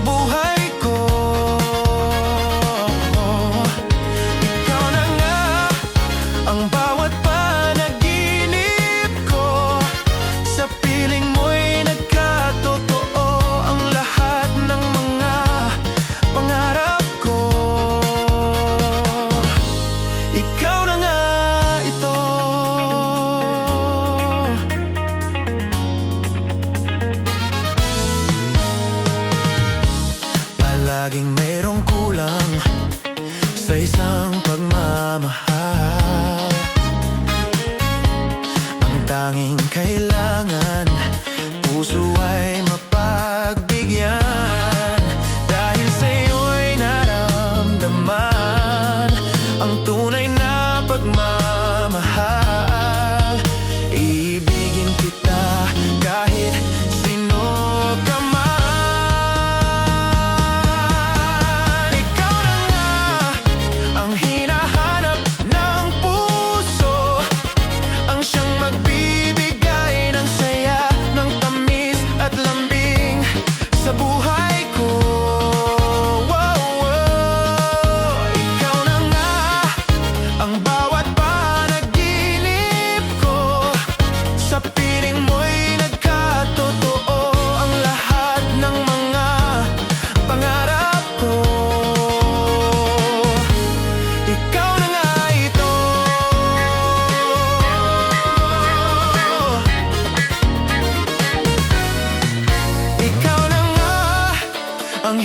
buhay ko. Ikaw na nga ang bawat panaginip ko. Sa piling mo'y nagkatotoo ang lahat ng mga pangarap ko. Ikaw na nga ito. Palaging mayroong kulang sa isang pagmamahal. Ang tanging kailangan, puso ay mapagbigyan. Dahil sa'yo'y naramdaman ang tunay na pagmamahal. Iibigin kita kahit sino ka man. Ikaw na nga ang hinahanap ng puso, ang siyang magbibigay ng saya, ng tamis at lambing sa buhay ko. Ikaw na nga ang bawat panaginip ko. Sa piling mo'y nagkatotoo ang lahat ng mga pangarap ko. Ikaw na nga ito. Ikaw na nga ang